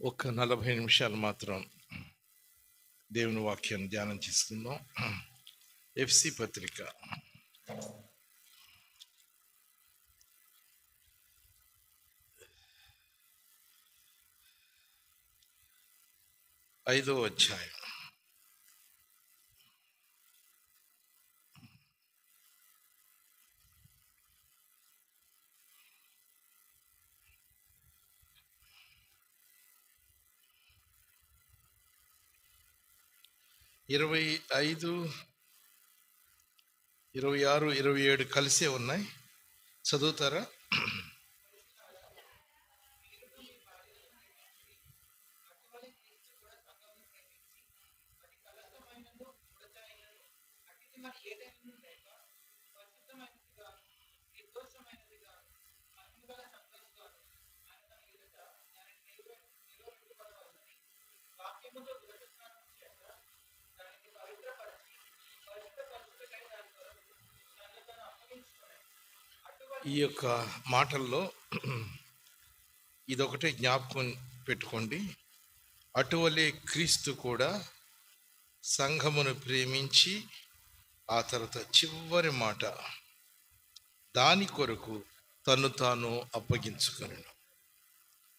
ఒక 40 నిమిషాలు మాత్రం దేవుని వాక్యాన్ని ధ్యానం చేసుకుందాం. ఎఫ్సి పత్రిక 5వ అధ్యాయం. ఇరవై 5, 26, 27 కలిసే ఉన్నాయి. చదువుతారా? ఈ యొక్క మాటల్లో ఇదొకటే జ్ఞాపకం పెట్టుకోండి. అటువలే క్రీస్తు కూడా సంఘమును ప్రేమించి, ఆ తర్వాత చివరి మాట, దాని కొరకు తను తాను అప్పగించుకొనెను.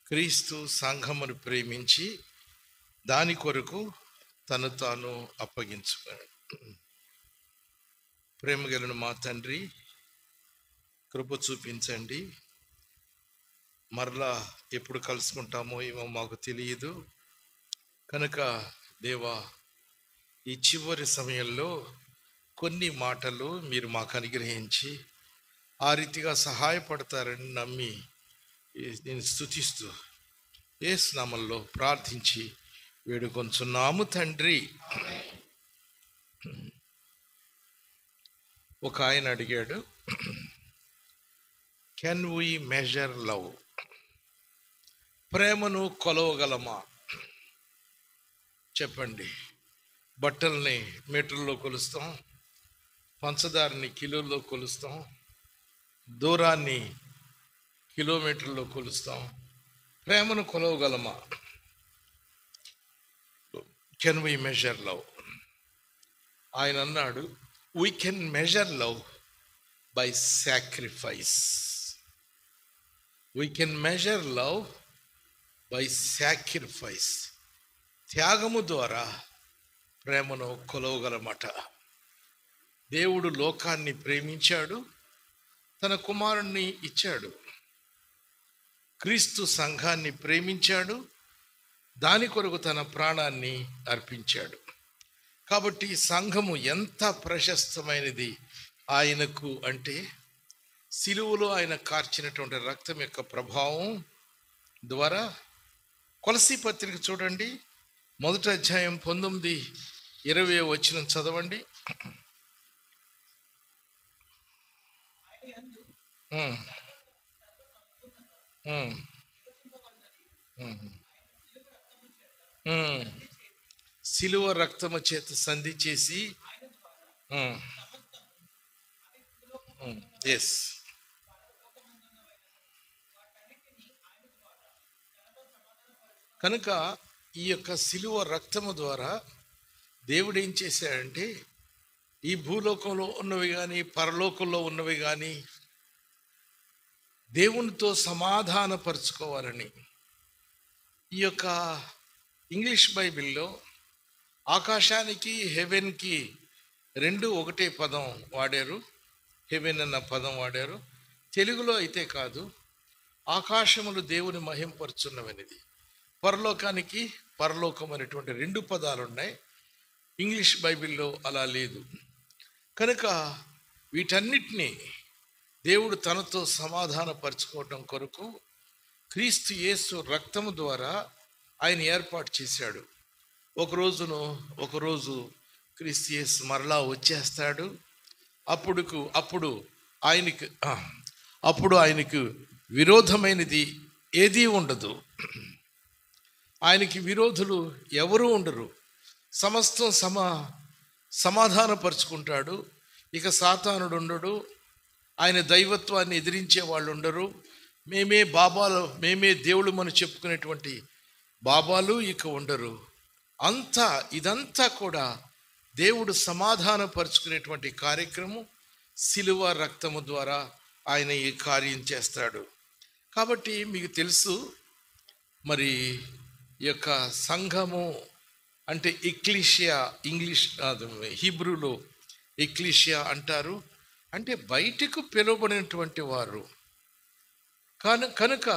క్రీస్తు సంఘమును ప్రేమించి దాని కొరకు తను తాను అప్పగించుకొనెను. ప్రేమ కలిగిన మా తండ్రి, కృప చూపించండి. మరలా ఎప్పుడు కలుసుకుంటామో ఏమో మాకు తెలియదు కనుక దేవా, ఈ చివరి సమయంలో కొన్ని మాటలు మీరు మాకు అనుగ్రహించి ఆ రీతిగా సహాయపడతారని నమ్మి నేను స్తుతిస్తూ యేసు నామములో ప్రార్థించి వేడుకొంచున్నాము తండ్రి. ఒక ఆయన అడిగాడు, కెన్ వి మెజర్ లవ్? ప్రేమను కొలవగలమా? చెప్పండి. బట్టల్ని మీటర్లో కొలుస్తాం, పంచదారని కిలోల్లో కొలుస్తాం, దూరాన్ని కిలోమీటర్లో కొలుస్తాం. ప్రేమను కొలవగలమా? Can we measure love? ఆయన అన్నాడు, we can measure love by sacrifice. We can measure love by sacrifice. త్యాగము ద్వారా ప్రేమను కొలవగలమట. దేవుడు లోకాన్ని ప్రేమించాడు, తన కుమారుణ్ణి ఇచ్చాడు. క్రీస్తు సంఘాన్ని ప్రేమించాడు, దాని కొరకు తన ప్రాణాన్ని అర్పించాడు. కాబట్టి సంఘము ఎంత ప్రశస్తమైనది ఆయనకు అంటే, సిలువలో ఆయన కార్చినటువంటి రక్తం యొక్క ప్రభావం ద్వారా. కొలసీ పత్రిక చూడండి, 1వ అధ్యాయం 19, 20 వచనం చదవండి. సిలువ రక్తము చేత సంధి చేసి, ఎస్, కనుక ఈ యొక్క సిలువ రక్తము ద్వారా దేవుడు ఏం చేశాడంటే, ఈ భూలోకంలో ఉన్నవి కానీ పరలోకంలో ఉన్నవి కానీ దేవునితో సమాధానపరుచుకోవాలని. ఈ యొక్క ఇంగ్లీష్ బైబిల్లో ఆకాశానికి హెవెన్కి రెండు ఒకటే పదం వాడారు, హెవెన్ అన్న పదం వాడారు. తెలుగులో అయితే కాదు, ఆకాశములు దేవుని మహింపరుచున్నవనేది. పరలోకానికి పరలోకం అనేటువంటి 2 పదాలు ఉన్నాయి. ఇంగ్లీష్ బైబిల్లో అలా లేదు. కనుక వీటన్నిటినీ దేవుడు తనతో సమాధానపరచుకోవటం కొరకు క్రీస్తు యేసు రక్తము ద్వారా ఆయన ఏర్పాటు చేశాడు. ఒకరోజు క్రీస్తు యేసు మరలా వచ్చేస్తాడు. అప్పుడు ఆయనకు విరోధమైనది ఏదీ ఉండదు. ఆయనకి విరోధులు ఎవరూ ఉండరు. సమస్తం సమాధానపరుచుకుంటాడు. ఇక సాతానుడు ఉండడు, ఆయన దైవత్వాన్ని ఎదిరించే వాళ్ళు ఉండరు. మేమే దేవుళ్ళు మనం చెప్పుకునేటువంటి బాబాలు ఇక ఉండరు. అంతా ఇదంతా కూడా దేవుడు సమాధానపరుచుకునేటువంటి కార్యక్రమం శిలువ రక్తము ద్వారా ఆయన ఈ కార్యం చేస్తాడు. కాబట్టి మీకు తెలుసు, మరి ఈ యొక్క సంఘము అంటే ఎక్లీషియా, ఇంగ్లీష్ హీబ్రూలో ఎక్లీషియా అంటారు. అంటే బయటకు పిలువబడినటువంటి వారు. కనుక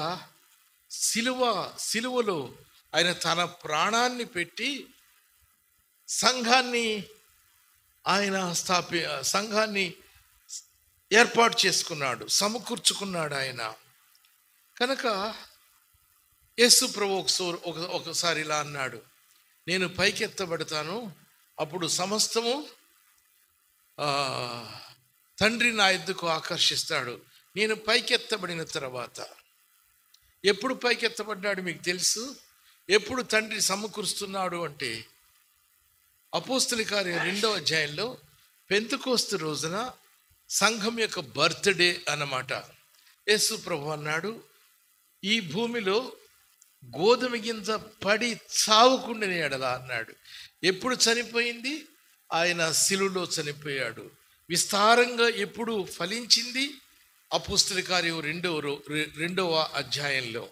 సిలువలో ఆయన తన ప్రాణాన్ని పెట్టి సంఘాన్ని ఏర్పాటు చేసుకున్నాడు, సమకూర్చుకున్నాడు ఆయన. కనుక యేసు ప్రభు ఒకసారి ఇలా అన్నాడు, నేను పైకెత్తబడతాను, అప్పుడు సమస్తము తండ్రి నా ఎద్దుకు ఆకర్షిస్తాడు. నేను పైకెత్తబడిన తర్వాత, ఎప్పుడు పైకెత్తబడ్డాడు మీకు తెలుసు? ఎప్పుడు తండ్రి సమకూరుస్తున్నాడు అంటే అపోస్తలుల కార్యం 2వ అధ్యాయంలో పెంతెకోస్తు రోజున సంఘం యొక్క బర్త్డే అన్నమాట. యేసు ప్రభు అన్నాడు, ఈ భూమిలో గోధుమ గింజ పడి చావుకుండిన ఎడల అన్నాడు. ఎప్పుడు చనిపోయింది? ఆయన శిలువలో చనిపోయాడు. విస్తారంగా ఎప్పుడు ఫలించింది? అపోస్తలుల కార్యం 2వ అధ్యాయంలో.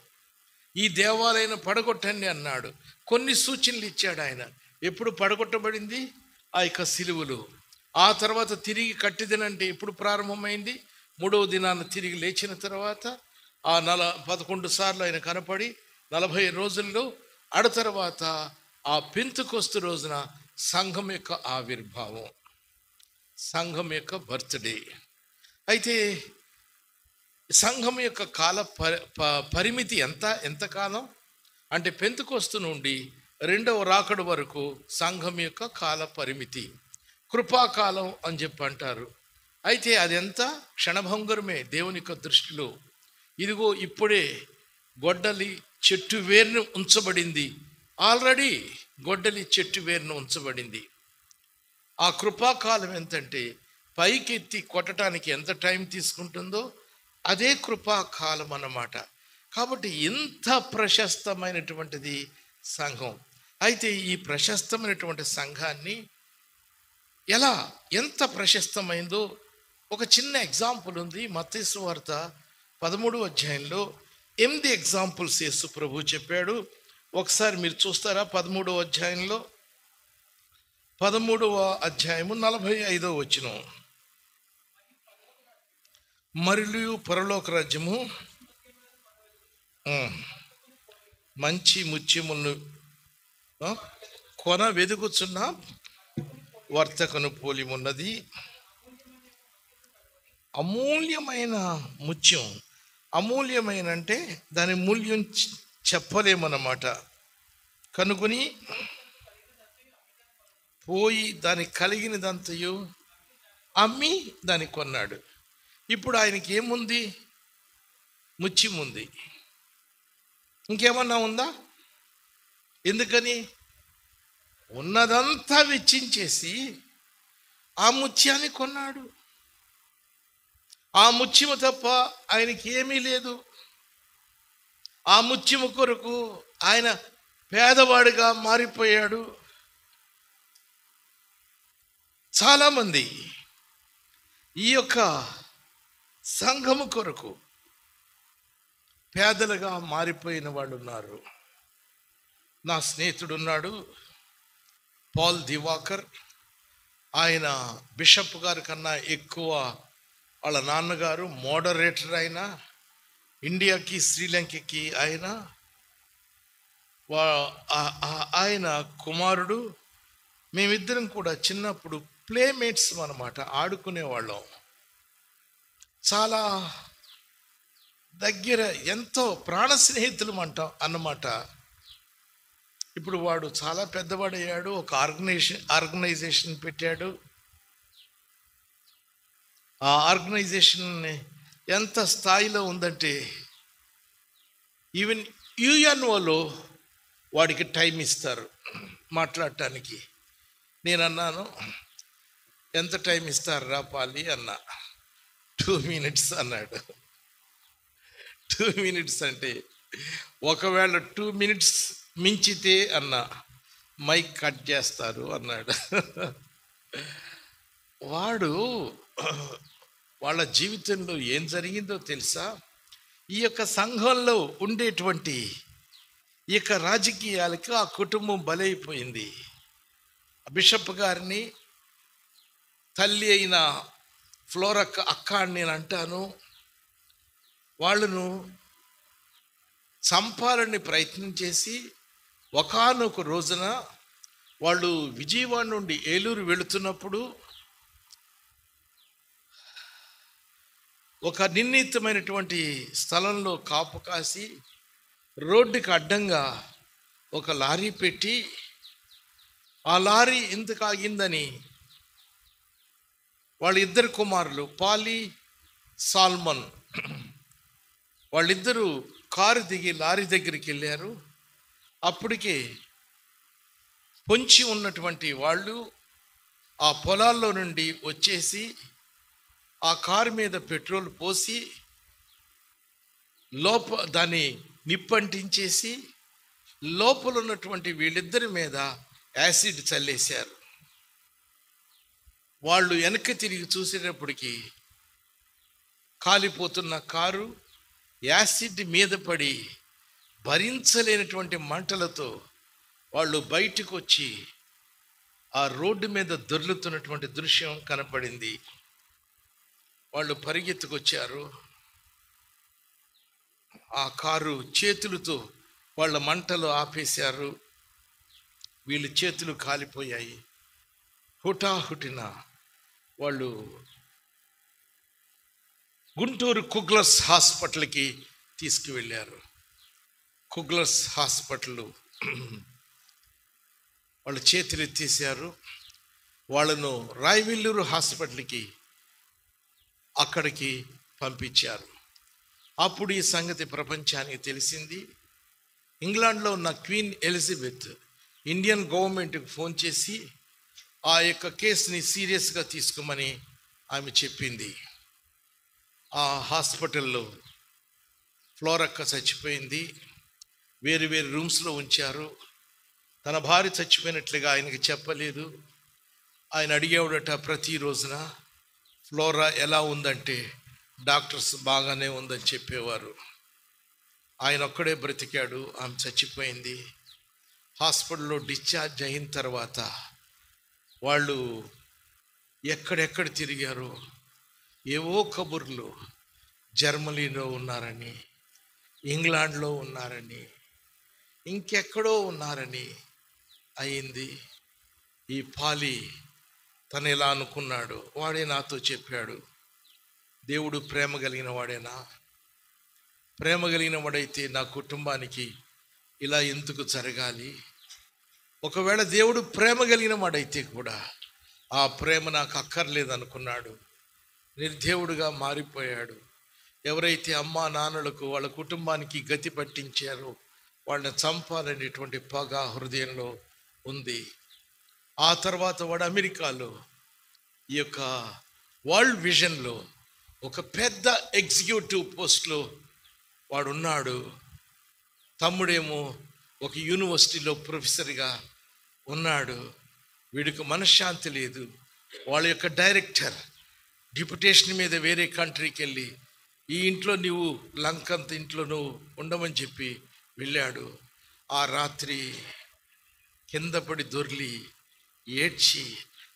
ఈ దేవాలయాన్ని పడగొట్టండి అన్నాడు. కొన్ని సూచనలు ఇచ్చాడు ఆయన. ఎప్పుడు పడగొట్టబడింది? ఆ యొక్క శిలువలో. ఆ తర్వాత తిరిగి కట్టిదనంటే ఎప్పుడు ప్రారంభమైంది? 3వ దినాన్ని తిరిగి లేచిన తర్వాత ఆ 11 సార్లు ఆయన కనపడి 40 రోజుల్లో తర్వాత ఆ పెంతెకోస్తు రోజున సంఘం యొక్క ఆవిర్భావం, సంఘం యొక్క బర్త్డే. అయితే సంఘం యొక్క కాల పరిమితి ఎంతకాలం అంటే పెంతెకోస్తు నుండి 2వ రాకడ వరకు సంఘం యొక్క కాల పరిమితి, కృపాకాలం అని చెప్పి అంటారు. అయితే అది ఎంత క్షణభంగురమే దేవుని యొక్క దృష్టిలో. ఇదిగో ఇప్పుడే గొడ్డలి చెట్టు వేరును ఉంచబడింది. ఆల్రెడీ గొడ్డలి చెట్టు వేరును ఉంచబడింది. ఆ కృపాకాలం ఎంతంటే పైకెత్తి కొట్టడానికి ఎంత టైం తీసుకుంటుందో అదే కృపాకాలం అన్నమాట. కాబట్టి ఇంత ప్రశస్తమైనటువంటిది సంఘం. అయితే ఈ ప్రశస్తమైనటువంటి సంఘాన్ని ఎంత ప్రశస్తమైందో ఒక చిన్న ఎగ్జాంపుల్ ఉంది. మత్తయి సువార్త 13వ అధ్యాయంలో 8 ఎగ్జాంపుల్స్ యేసు ప్రభు చెప్పాడు. ఒకసారి మీరు చూస్తారా? 13వ అధ్యాయంలో 13వ అధ్యాయము 45వ వచనం. మరియు పరలోక రాజ్యము మంచి ముత్యములను కొన వెదుగుచున్న వర్తకను పోలి ఉన్నది. అమూల్యమైన ముత్యం. అమూల్యమైన అంటే దాని మూల్యం చెప్పలేమన్నమాట. కనుగొని పోయి దానికి కలిగినదంతయు అమ్మి దాన్ని కొన్నాడు. ఇప్పుడు ఆయనకి ఏముంది? ముత్యం ఉంది. ఇంకేమన్నా ఉందా? ఎందుకని? ఉన్నదంతా వెచ్చించేసి ఆ ముత్యాన్ని కొన్నాడు. ఆ ముత్యము తప్ప ఆయనకి ఏమీ లేదు. ఆ ముత్యము కొరకు ఆయన పేదవాడిగా మారిపోయాడు. చాలామంది ఈ యొక్క సంఘము కొరకు పేదలుగా మారిపోయిన వాళ్ళు ఉన్నారు. నా స్నేహితుడు ఉన్నాడు, పాల్ దివాకర్. ఆయన బిషప్ గారి కన్నా ఎక్కువ వాళ్ళ నాన్నగారు మోడరేటర్. ఇండియాకి శ్రీలంకకి ఆయన కుమారుడు. మేమిద్దరం కూడా చిన్నప్పుడు ప్లేమేట్స్ అన్నమాట, ఆడుకునేవాళ్ళం. చాలా దగ్గర, ఎంతో ప్రాణ స్నేహితులు అన్నమాట. ఇప్పుడు వాడు చాలా పెద్దవాడయ్యాడు, ఒక ఆర్గనైజేషన్ పెట్టాడు. ఆ ఆర్గనైజేషన్ ఎంత స్థాయిలో ఉందంటే ఈవెన్ యుఎన్ఓలో వాడికి టైం ఇస్తారు మాట్లాడటానికి. నేను అన్నాను, ఎంత టైం ఇస్తారు రా పాలి అన్నా. 2 minutes అన్నాడు. 2 minutes అంటే ఒకవేళ 2 minutes మించితే అన్న మైక్ కట్ చేస్తారు అన్నాడు. వాడు వాళ్ళ జీవితంలో ఏం జరిగిందో తెలుసా? ఈ యొక్క సంఘంలో ఉండేటువంటి ఈ యొక్క రాజకీయాలకి ఆ కుటుంబం బలైపోయింది. బిషప్ గారిని తల్లి అయిన ఫ్లోరక్క అక్క అని నేను అంటాను. వాళ్ళను చంపాలని ప్రయత్నం చేసి ఒకానొక రోజున వాళ్ళు విజయవాడ నుండి ఏలూరు వెళుతున్నప్పుడు ఒక నిర్ణీతమైనటువంటి స్థలంలో కాపు కాసి రోడ్డుకి అడ్డంగా ఒక లారీ పెట్టి ఆ లారీ ఇంతకు ఆగిందని వాళ్ళ ఇద్దరు కుమారులు పాలి సాల్మన్ వాళ్ళిద్దరూ కారు దిగి లారీ దగ్గరికి వెళ్ళారు. అప్పటికే పొంచి ఉన్నటువంటి వాళ్ళు ఆ పొలాల్లో నుండి వచ్చేసి ఆ కారు మీద పెట్రోల్ పోసి దాన్ని నిప్పంటించేసి లోపల ఉన్నటువంటి వీళ్ళిద్దరి మీద యాసిడ్ చల్లేశారు. వాళ్ళు వెనక్కి తిరిగి చూసేటప్పటికి కాలిపోతున్న కారు యాసిడ్ మీద పడి భరించలేనటువంటి మంటలతో వాళ్ళు బయటకు వచ్చి ఆ రోడ్డు మీద దొర్లుతున్నటువంటి దృశ్యం కనపడింది. వాళ్ళు పరిగెత్తుకొచ్చారు. ఆ కారు చేతులతో వాళ్ళ మంటలు ఆపేశారు. వీళ్ళ చేతులు కాలిపోయాయి. హుటాహుటిన వాళ్ళు గుంటూరు కుగ్లర్స్ హాస్పిటల్కి తీసుకువెళ్ళారు. కుగ్లర్స్ హాస్పిటల్ వాళ్ళు చేతులు ఎత్తేసారు. వాళ్ళను రాయవిల్లూరు హాస్పిటల్కి అక్కడికి పంపించారు. అప్పుడు ఈ సంగతి ప్రపంచానికి తెలిసింది. ఇంగ్లాండ్లో ఉన్న క్వీన్ ఎలిజబెత్ ఇండియన్ గవర్నమెంట్కి ఫోన్ చేసి ఆ యొక్క కేసుని సీరియస్గా తీసుకోమని ఆమె చెప్పింది. ఆ హాస్పిటల్లో ఫ్లోరక్క చచ్చిపోయింది. వేరు వేరు రూమ్స్లో ఉంచారు. తన భార్య చచ్చిపోయినట్లుగా ఆయనకి చెప్పలేదు. ఆయన అడిగేవాడట ప్రతిరోజున ఫ్లోరా ఎలా ఉందంటే డాక్టర్స్ బాగానే ఉందని చెప్పేవారు. ఆయన ఒక్కడే బ్రతికాడు. ఆమె చచ్చిపోయింది. హాస్పిటల్లో డిశ్చార్జ్ అయిన తర్వాత వాళ్ళు ఎక్కడెక్కడ తిరిగారు, ఏవో కబుర్లు, జర్మనీలో ఉన్నారని, ఇంగ్లాండ్లో ఉన్నారని, ఇంకెక్కడో ఉన్నారని అయింది. ఈ పాలి తను ఎలా అనుకున్నాడు, వాడే నాతో చెప్పాడు, దేవుడు ప్రేమ కలిగిన వాడేనా? ప్రేమ కలిగిన వాడైతే నా కుటుంబానికి ఇలా ఎందుకు జరగాలి? ఒకవేళ దేవుడు ప్రేమ కలిగిన వాడైతే కూడా ఆ ప్రేమ నాకు అక్కర్లేదు అనుకున్నాడు. నిర్దేవుడుగా మారిపోయాడు. ఎవరైతే అమ్మా నాన్నలకు వాళ్ళ కుటుంబానికి గతి పట్టించారో వాళ్ళని చంపాలనేటువంటి పగ హృదయంలో ఉంది. ఆ తర్వాత వాడు అమెరికాలో ఈ యొక్క వరల్డ్ విజన్లో ఒక పెద్ద ఎగ్జిక్యూటివ్ పోస్ట్లో వాడు ఉన్నాడు. తమ్ముడేమో ఒక యూనివర్సిటీలో ప్రొఫెసర్గా ఉన్నాడు. వీడికి మనశ్శాంతి లేదు. వాళ్ళ యొక్క డైరెక్టర్ డిప్యుటేషన్ మీద వేరే కంట్రీకి వెళ్ళి ఈ ఇంట్లో నువ్వు లంకంత ఇంట్లో నువ్వు ఉండమని చెప్పి వెళ్ళాడు. ఆ రాత్రి కింద పడి దొర్లి ఏడ్చి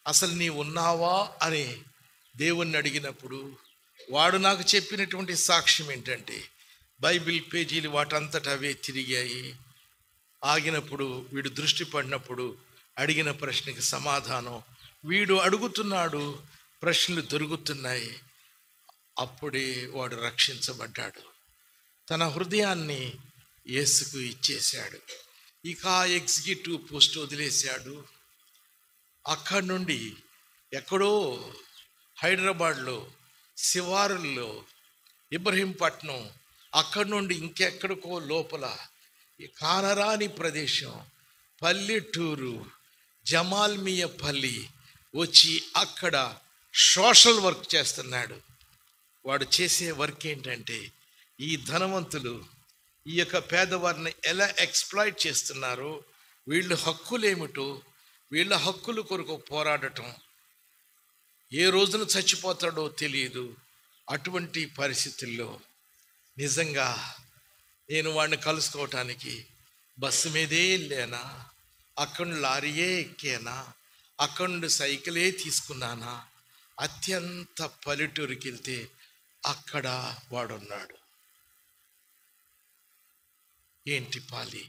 అసలు నీ ఉన్నావా అని దేవుణ్ణి అడిగినప్పుడు వాడు నాకు చెప్పినటువంటి సాక్ష్యం ఏంటంటే బైబిల్ పేజీలు వాటంతట అవే తిరిగాయి. ఆగినప్పుడు వీడు దృష్టి పడినప్పుడు అడిగిన ప్రశ్నకి సమాధానం వీడు అడుగుతున్నాడు, ప్రశ్నలు దొరుకుతున్నాయి. అప్పుడే వాడు రక్షించబడ్డాడు. తన హృదయాన్ని యేసుకు ఇచ్చేశాడు. ఇక ఆ ఎగ్జిక్యూటివ్ పోస్ట్ వదిలేశాడు. అక్కడి నుండి ఎక్కడో హైదరాబాద్లో శివారుల్లో ఇబ్రహీంపట్నం, అక్కడి నుండి ఇంకెక్కడికో లోపల ఈ కానరాని ప్రదేశం పల్లెటూరు జమాల్మియపల్లి వచ్చి అక్కడ సోషల్ వర్క్ చేస్తున్నాడు. వాడు చేసే వర్క్ ఏంటంటే ఈ ధనవంతులు ఈ యొక్క పేదవారిని ఎలా ఎక్స్‌ప్లాయిట్ చేస్తున్నారో, వీళ్ళ హక్కులేమిటో, వీళ్ళ హక్కుల కొరకు పోరాడటం, ఏ రోజున చచ్చిపోతాడో తెలియదు. అటువంటి పరిస్థితుల్లో నిజంగా నేను వాడిని కలుసుకోవటానికి బస్సు మీదే వెళ్ళానా, అక్కడ లారీయే ఎక్కానా, అక్కడ నుండి సైకిలే తీసుకున్నానా, అత్యంత పల్లెటూరికి వెళ్తే అక్కడ వాడున్నాడు. ఏంటి పాలి,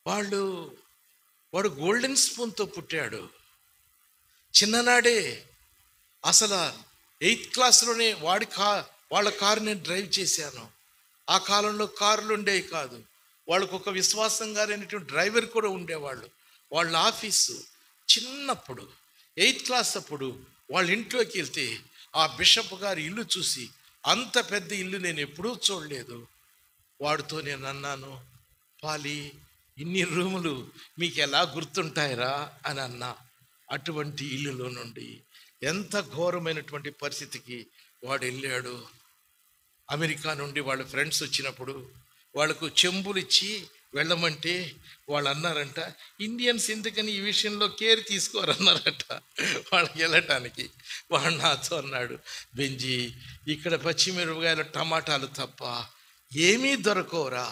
వాడు గోల్డెన్ స్పూన్తో పుట్టాడు. చిన్ననాడే అసలు 8th క్లాస్లోనే వాళ్ళ కారు నేను డ్రైవ్ చేశాను. ఆ కాలంలో కార్లు ఉండేవి కాదు. వాళ్ళకు ఒక విశ్వాసం గారైనటువంటి డ్రైవర్ కూడా ఉండేవాళ్ళు. వాళ్ళ ఆఫీసు చిన్నప్పుడు 8th క్లాస్ అప్పుడు వాళ్ళ ఇంట్లోకి వెళ్తే ఆ బిషప్ గారి ఇల్లు చూసి, అంత పెద్ద ఇల్లు నేను ఎప్పుడూ చూడలేదు. వాడితో నేను అన్నాను, పాలి ఇన్ని రూములు మీకు ఎలా గుర్తుంటాయిరా అని అన్నా. అటువంటి ఇల్లులో నుండి ఎంత ఘోరమైనటువంటి పరిస్థితికి వాడు వెళ్ళాడు. అమెరికా నుండి వాళ్ళ ఫ్రెండ్స్ వచ్చినప్పుడు వాళ్ళకు చెంబులు ఇచ్చి వెళ్ళమంటే వాళ్ళు అన్నారంట, ఇండియన్స్ ఎందుకని ఈ విషయంలో కేర్ తీసుకోరన్నారట వాళ్ళకి వెళ్ళటానికి. వాడు నాతో అన్నాడు, బెంజీ ఇక్కడ పచ్చిమిరపకాయలు టమాటాలు తప్ప ఏమీ దొరకవురా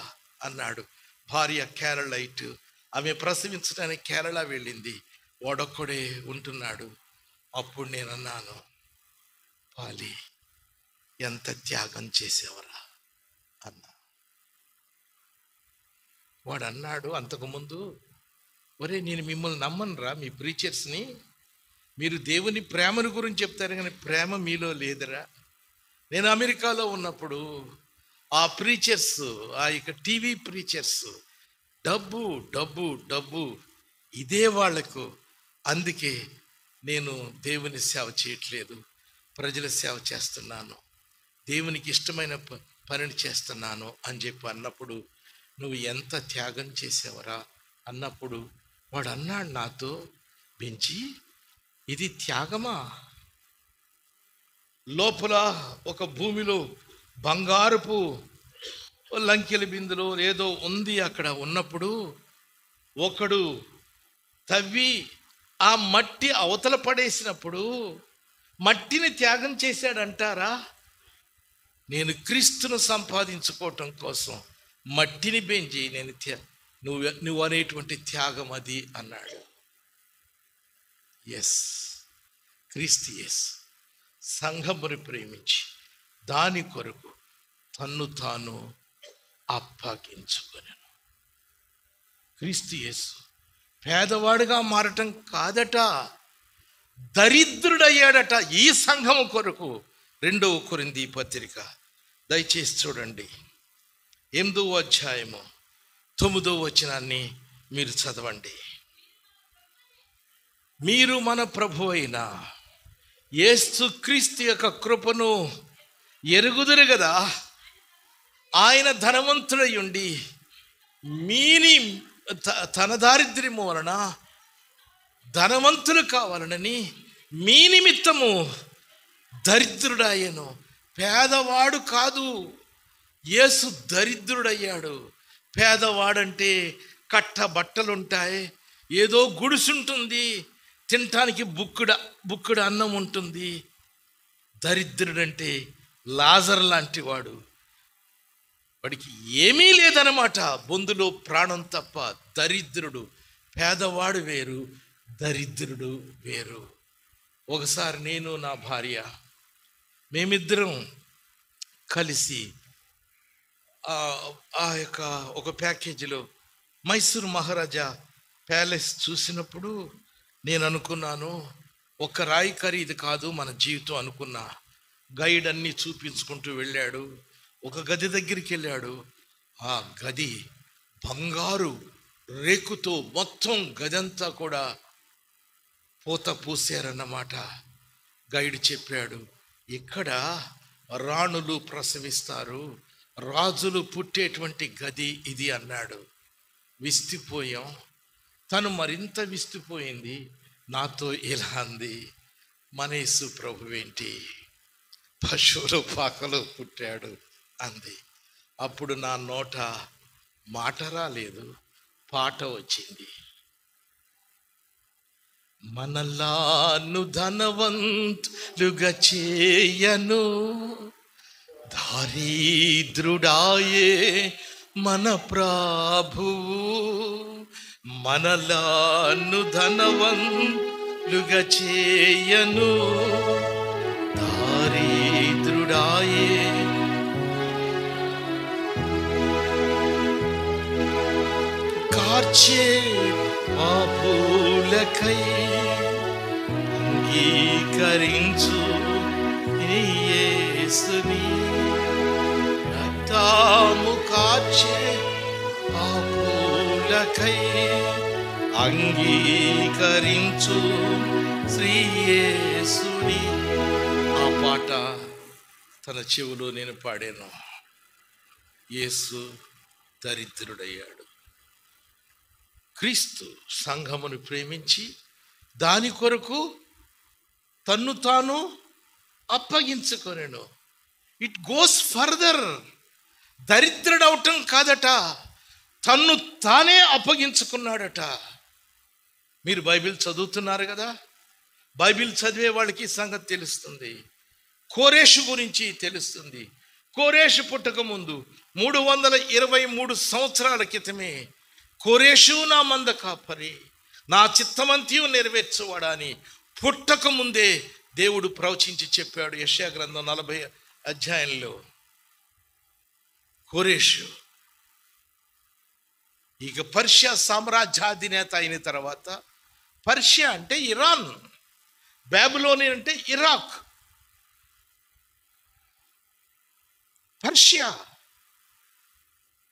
అన్నాడు. భార్య కేరళైట్, ఆమె ప్రసవించడానికి కేరళ వెళ్ళింది. వాడొక్కడే ఉంటున్నాడు. అప్పుడు నేను అన్నాను, పాలి ఎంత త్యాగం చేసేవరా అన్నా. వాడు అన్నాడు అంతకుముందు, ఒరే నేను మిమ్మల్ని నమ్మనురా, మీ ప్రీచర్స్ని, మీరు దేవుని ప్రేమను గురించి చెప్తారు కానీ ప్రేమ మీలో లేదురా. నేను అమెరికాలో ఉన్నప్పుడు ఆ ప్రీచర్స్, ఆ యొక్క టీవీ ప్రీచర్స్ డబ్బు డబ్బు డబ్బు ఇదే వాళ్లకు. అందుకే నేను దేవుని సేవ చేయట్లేదు, ప్రజల సేవ చేస్తున్నాను, దేవునికి ఇష్టమైన పనిని చేస్తున్నాను అని చెప్పి అన్నప్పుడు, నువ్వు ఎంత త్యాగం చేసావరా అన్నప్పుడు వాడు అన్నాడు నాతో, బెంచి ఇది త్యాగమా? లోపల ఒక భూమిలో బంగారపు లంకెల బిందులో ఏదో ఉంది అక్కడ ఉన్నప్పుడు ఒకడు తవ్వి ఆ మట్టి అవతల పడేసినప్పుడు మట్టిని త్యాగం చేశాడంటారా? నేను క్రీస్తును సంపాదించుకోవటం కోసం మట్టిని బెంచి నేను నువ్వు అనేటువంటి త్యాగం అది అన్నాడు. ఎస్, క్రీస్తు యేసు సంఘమును ప్రేమించి దాని కొరకు తన్ను తాను అప్పగించుకొనెను. క్రీస్తు యేసు పేదవాడిగా మారటం కాదట, దరిద్రుడయ్యాడట ఈ సంఘము కొరకు. 2వ కొరింథీ పత్రిక దయచేసి చూడండి, 8వ అధ్యాయము 9వ వచనాన్ని మీరు చదవండి. మీరు మన ప్రభు అయిన యేసు క్రీస్తు యొక్క కృపను ఎరుగుదురు కదా, ఆయన ధనవంతుడై ఉండి మీని తన దారిద్ర్యము వలన ధనవంతులు కావాలనని మీ నిమిత్తము దరిద్రుడాయను. పేదవాడు కాదు, యేసు దరిద్రుడయ్యాడు. పేదవాడంటే కట్ట బట్టలుంటాయి, ఏదో గుడిసుంటుంది, తినటానికి బుక్కుడు అన్నం ఉంటుంది. దరిద్రుడంటే లాజర్ లాంటి వాడు, వాడికి ఏమీ లేదన్నమాట, బొందులో ప్రాణం తప్ప. దరిద్రుడు, పేదవాడు వేరు, దరిద్రుడు వేరు. ఒకసారి నేను నా భార్య మేమిద్దరం కలిసి ఆ యొక్క ఒక ప్యాకేజీలో మైసూర్ మహారాజా ప్యాలెస్ చూసినప్పుడు నేను అనుకున్నాను, ఒక్క రాయి ఖరీదు కాదు మన జీవితం అనుకున్నా. గైడ్ అన్నీ చూపించుకుంటూ వెళ్ళాడు. ఒక గది దగ్గరికి వెళ్ళాడు. ఆ గది బంగారు రేకుతో మొత్తం గదంతా కూడా పూత పూసారన్నమాట. గైడ్ చెప్పాడు, ఇక్కడ రాణులు ప్రసవిస్తారు, రాజులు పుట్టేటువంటి గది ఇది అన్నాడు. విస్తుపోయాం. తను మరింత విస్తుపోయింది. నాతో ఇలా అంది, మన యేసు ప్రభువేంటి పశువులు పాకలో పుట్టాడు అంది. అప్పుడు నా నోట మాట రాలేదు, పాట వచ్చింది. మనలాను ధనవంతులుగా చేయను, దారిద్రుడాయే మన ప్రభువు. మనలాను ధనవంతులుగా చేయను, దారిద్రుడాయే. కార్చే పాపులకై అంగీకరించు యేసుని, రక్తము కార్చే పాపులకై అంగీకరించు శ్రీ యేసుని. ఆ పాట తన చెవిలో నేను పాడాను. యేసు దరిద్రుడయ్యాడు. క్రీస్తు సంఘమును ప్రేమించి దాని కొరకు తన్ను తాను అప్పగించుకొనెను. It goes further. దరిద్రుడవటం కాదట, తన్ను తానే అప్పగించుకున్నాడట. మీరు బైబిల్ చదువుతున్నారు కదా, బైబిల్ చదివే వాళ్ళకి సంగతి తెలుస్తుంది. కోరేషు గురించి తెలుస్తుంది. కోరేషు పుట్టక ముందు 323 సంవత్సరాల క్రితమే కోరేషు నా మంద కాపరి, నా చిత్తమంతియు నెరవేర్చువాడని పుట్టక ముందే దేవుడు ప్రవచించి చెప్పాడు. యెషయా గ్రంథం 40 అధ్యాయంలో. కోరేషు ఇక పర్షియా సామ్రాజ్యాధినేత అయిన తర్వాత, పర్షియా అంటే ఇరాన్, బాబిలోని అంటే ఇరాక్, పర్షియా.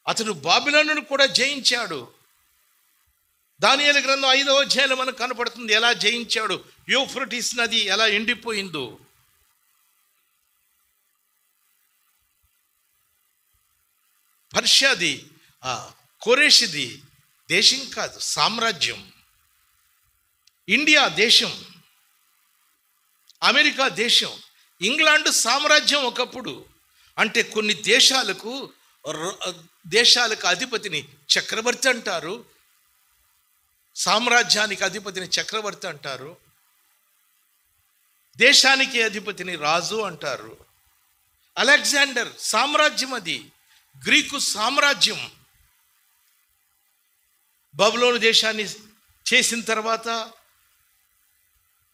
అతను బాబిలోనును కూడా జయించాడు. దానియేలు గ్రంథం 5వ అధ్యాయంలో మనకు కనపడుతుంది ఎలా జయించాడు. యూఫ్రటీస్ నది ఎలా ఎండిపోయిందో. పర్షియాది, కోరేషిది దేశం కాదు, సామ్రాజ్యం. ఇండియా దేశం, అమెరికా దేశం, ఇంగ్లాండ్ సామ్రాజ్యం ఒకప్పుడు. అంటే కొన్ని దేశాలకు అధిపతిని చక్రవర్తి అంటారు, సామ్రాజ్యానికి అధిపతిని చక్రవర్తి అంటారు, దేశానికి అధిపతిని రాజు అంటారు. అలెగ్జాండర్ సామ్రాజ్యం, అది గ్రీకు సామ్రాజ్యం. బబులోను దేశాన్ని చేసిన తర్వాత,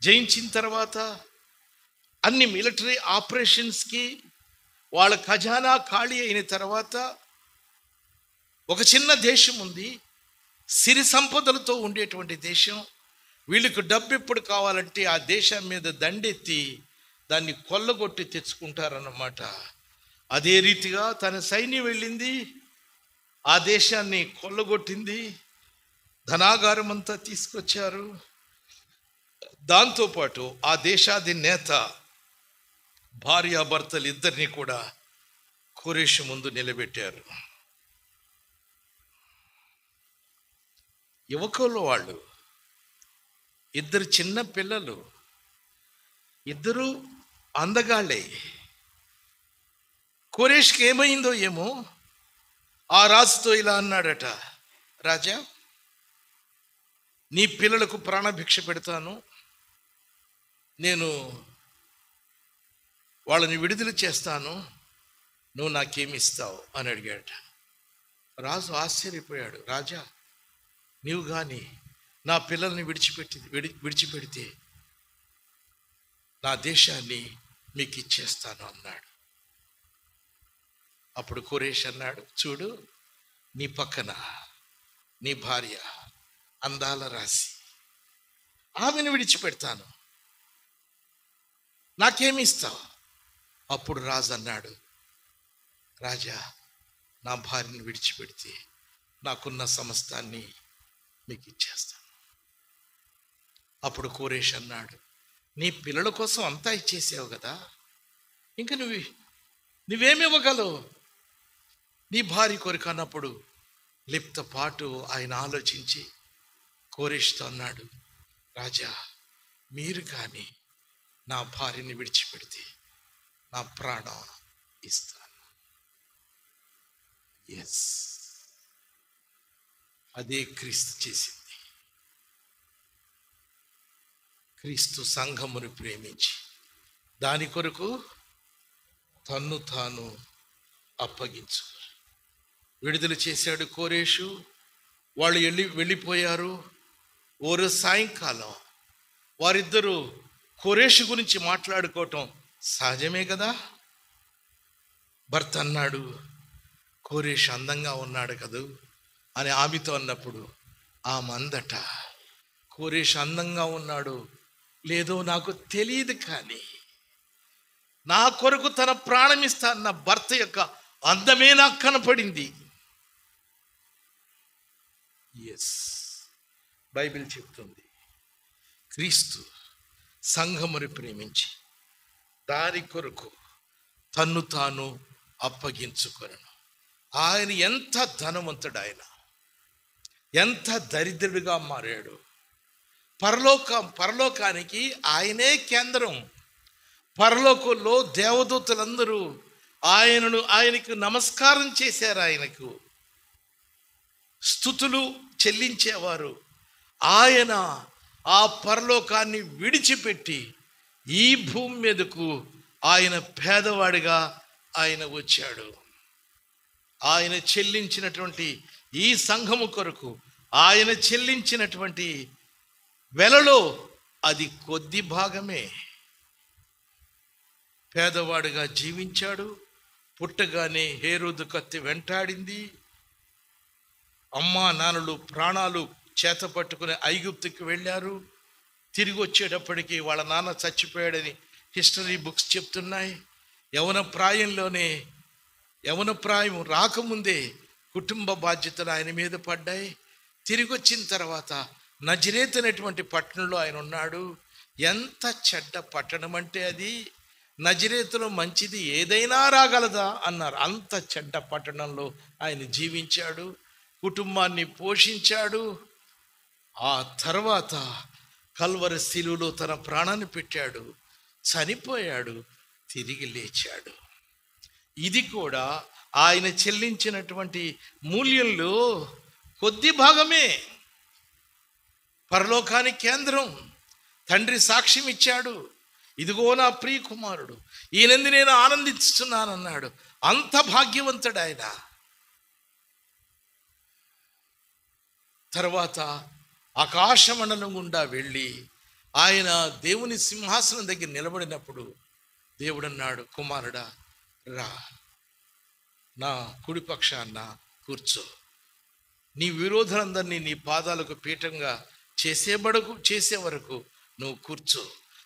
జయించిన తర్వాత, అన్ని మిలిటరీ ఆపరేషన్స్కి వాళ్ళ ఖజానా ఖాళీ అయిన తర్వాత ఒక చిన్న దేశం ఉంది, సిరి సంపదలతో ఉండేటువంటి దేశం. వీళ్ళకి డబ్బు ఎప్పుడు కావాలంటే ఆ దేశం మీద దండెత్తి దాన్ని కొల్లగొట్టి తెచ్చుకుంటారన్నమాట. అదే రీతిగా తన సైన్యం వెళ్ళింది, ఆ దేశాన్ని కొల్లగొట్టింది, ధనాగారం అంతా తీసుకొచ్చారు. దాంతోపాటు ఆ దేశాధినేత భార్యాభర్తలు ఇద్దరిని కూడా కోరేషు ముందు నిలబెట్టారు. యువకులు వాళ్ళు, ఇద్దరు చిన్న పిల్లలు, ఇద్దరు అందగాళ్ళే. కోరేష్కి ఏమైందో ఏమో, ఆ రాజుతో ఇలా అన్నాడట, రాజా నీ పిల్లలకు ప్రాణభిక్ష పెడతాను, నేను వాళ్ళని విడుదల చేస్తాను, నువ్వు నాకేమి ఇస్తావు అని అడిగాడట. రాజు ఆశ్చర్యపోయాడు. రాజా నీవు కానీ నా పిల్లల్ని విడిచిపెడితే నా దేశాన్ని మీకు ఇచ్చేస్తాను అన్నాడు. అప్పుడు కోరేష్ అన్నాడు, చూడు నీ పక్కన నీ భార్య అందాల రాశి, ఆమెను విడిచిపెడతాను, నాకేమి ఇస్తావు? అప్పుడు రాజు అన్నాడు, రాజా నా భార్యను విడిచిపెడితే నాకున్న సమస్తాన్ని మీకు ఇచ్చేస్తాను. అప్పుడు కోరేష్ అన్నాడు, నీ పిల్లల కోసం అంతా ఇచ్చేసావు కదా, ఇంకా నువ్వేమి ఇవ్వగలవు నీ భార్య కొరకు అన్నప్పుడు లిప్త పాటు ఆయన ఆలోచించి కోరేష్తో అన్నాడు, రాజా మీరు కానీ నా భార్యని విడిచిపెడితే నా ప్రాణం ఇస్తాను. ఎస్, అదే క్రీస్తు చేసింది. క్రీస్తు సంఘమును ప్రేమించి దాని కొరకు తన్ను తాను అప్పగించు విడుదల చేశాడు కోరేషు. వాళ్ళు వెళ్ళిపోయారు. ఓరో సాయంకాలం వారిద్దరూ కోరేషు గురించి మాట్లాడుకోవటం సహజమే కదా. భర్త అన్నాడు, కోరేషు అందంగా ఉన్నాడు కదూ అని ఆమెతో అన్నప్పుడు ఆమె అందట, కోరేషు అందంగా ఉన్నాడు లేదో నాకు తెలియదు, కానీ నా కొరకు తన ప్రాణమిస్తా అన్న భర్త యొక్క అందమే నాకు కనపడింది. ఎస్, బైబిల్ చెప్తుంది క్రీస్తు సంఘమును ప్రేమించి దాని కొరకు తన్ను తాను అప్పగించుకొనెను. ఆయన ఎంత ధనవంతుడు, ఆయన ఎంత దరిద్రుడిగా మారాడు. పరలోకానికి ఆయనే కేంద్రం. పరలోకంలో దేవదూతలందరూ ఆయనకు నమస్కారం చేశారు, ఆయనకు స్తుతులు చెల్లించేవారు. ఆయన ఆ పరలోకాన్ని విడిచిపెట్టి ఈ భూమి మీదకు ఆయన పేదవాడిగా ఆయన వచ్చాడు. ఆయన చెల్లించినటువంటి ఈ సంఘము కొరకు ఆయన చెల్లించినటువంటి వెలలో అది కొద్ది భాగమే. పేదవాడిగా జీవించాడు. పుట్టగానే హేరోదు కత్తి వెంటాడింది. అమ్మా నాన్నలు ప్రాణాలు చేత పట్టుకుని ఐగుప్తుకి వెళ్ళారు. తిరిగి వచ్చేటప్పటికి వాళ్ళ నాన్న చచ్చిపోయాడని హిస్టరీ బుక్స్ చెప్తున్నాయి. యవన ప్రాయం రాకముందే కుటుంబ బాధ్యతలు ఆయన మీద పడ్డాయి. తిరిగి వచ్చిన తర్వాత నజరేతు అనేటువంటి పట్టణంలో ఆయన ఉన్నాడు. ఎంత చెడ్డ పట్టణం అంటే అది. నజరేతులో మంచిది ఏదైనా రాగలదా అన్నారు. అంత చెడ్డ పట్టణంలో ఆయన జీవించాడు, కుటుంబాన్ని పోషించాడు. ఆ తర్వాత కల్వరి శిలువలో తన ప్రాణాన్ని పెట్టాడు, చనిపోయాడు, తిరిగి లేచాడు. ఇది కూడా ఆయన చెల్లించినటువంటి మూల్యంలో కొద్ది భాగమే. పరలోకానికి కేంద్రం. తండ్రి సాక్ష్యం ఇచ్చాడు, ఇదిగో నా ప్రియ కుమారుడు, ఈయనందు నేను ఆనందిస్తున్నానన్నాడు. అంత భాగ్యవంతుడు ఆయన. తర్వాత ఆకాశమండలం గుండా వెళ్ళి ఆయన దేవుని సింహాసనం దగ్గర నిలబడినప్పుడు దేవుడు అన్నాడు, కుమారుడా రా, నా కుడి పక్షాన కూర్చో, నీ విరోధులందరినీ నీ పాదాలకు పీఠంగా చేసే వరకు నువ్వు కూర్చో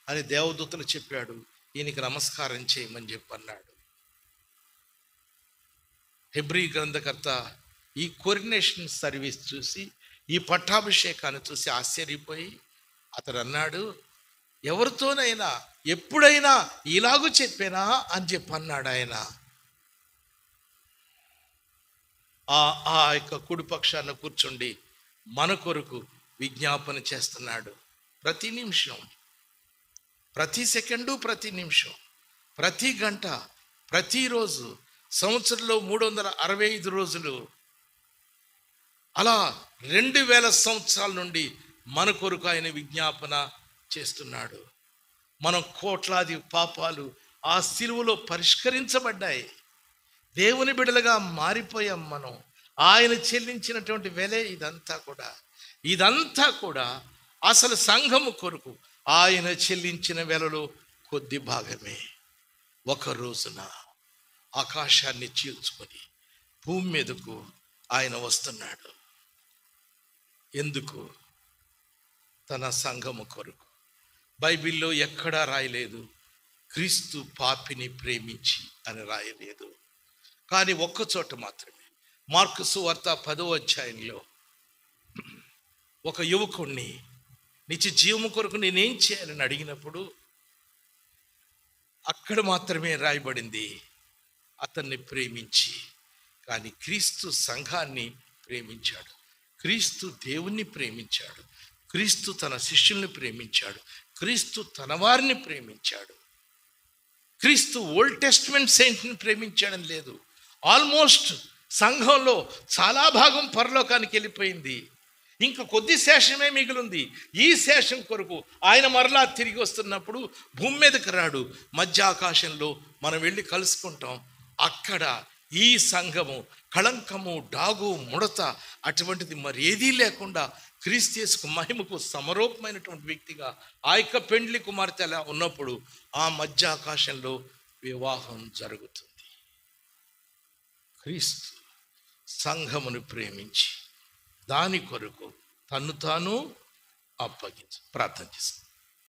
అని దేవదూతలు చెప్పాడు. ఈయనకి నమస్కారం చేయమని చెప్పన్నాడు. హెబ్రీ గ్రంథకర్త ఈ కోరినేషన్ సర్వీస్ చూసి, ఈ పట్టాభిషేకాన్ని చూసి ఆశ్చర్యపోయి అతడు అన్నాడు, ఎవరితోనైనా ఎప్పుడైనా ఇలాగూ చెప్పానా అని చెప్పన్నాడు ఆయన. ఆ యొక్క కుడిపక్షాన కూర్చుండి మన కొరకు విజ్ఞాపన చేస్తున్నాడు. ప్రతి నిమిషం, ప్రతి సెకండు, ప్రతి నిమిషం, ప్రతి గంట, ప్రతిరోజు, సంవత్సరంలో 365 రోజులు, అలా 2000 సంవత్సరాల నుండి మన కొరకు ఆయన విజ్ఞాపన చేస్తున్నాడు. మనం కోట్లాది పాపాలు ఆ శిలువలో పరిష్కరించబడ్డాయి. దేవుని బిడ్డలుగా మారిపోయాం మనం. ఆయన చెల్లించినటువంటి వెలే ఇదంతా కూడా అసలు సంఘము కొరకు ఆయన చెల్లించిన వెలలో కొద్ది భాగమే. ఒక రోజున ఆకాశాన్ని చీల్చుకొని భూమి మీదకు ఆయన వస్తున్నాడు. ఎందుకు? తన సంఘము కొరకు. బైబిల్లో ఎక్కడా రాయలేదు క్రీస్తు పాపిని ప్రేమించి అని రాయలేదు. కానీ ఒక్కచోట మాత్రమే, మార్కు సువార్త 10వ అధ్యాయంలో ఒక యువకుణ్ణి నిత్య జీవము కొరకు నేనేం చేయాలని అడిగినప్పుడు అక్కడ మాత్రమే రాయబడింది అతన్ని ప్రేమించి. కానీ క్రీస్తు సంఘాన్ని ప్రేమించాడు, క్రీస్తు దేవుణ్ణి ప్రేమించాడు, క్రీస్తు తన శిష్యుల్ని ప్రేమించాడు, క్రీస్తు తన వారిని ప్రేమించాడు. క్రీస్తు ఓల్డ్ టెస్ట్మెంట్ సెయింట్ని ప్రేమించాడని లేదు, ఆల్మోస్ట్ సంఘంలో చాలా భాగం పరలోకానికి వెళ్ళిపోయింది. ఇంక కొద్ది శేషమే మిగిలింది. ఈ శేషం కొరకు ఆయన మరలా తిరిగి వస్తున్నప్పుడు భూమి మీదకి రాడు, మధ్య ఆకాశంలో మనం వెళ్ళి కలుసుకుంటాం. అక్కడ ఈ సంఘము కళంకము, డాగు, ముడత అటువంటిది మరి ఏదీ లేకుండా క్రీస్తు యేసుకు మహిమకు సమరూపమైనటువంటి వ్యక్తిగా ఆ యొక్క పెండ్లి కుమార్తె అలా ఉన్నప్పుడు ఆ మధ్య ఆకాశంలో వివాహం జరుగుతుంది. క్రీస్తు సంఘమును ప్రేమించి దాని కొరకు తన్ను తాను అప్పగించి ప్రార్థన చేస్తాం.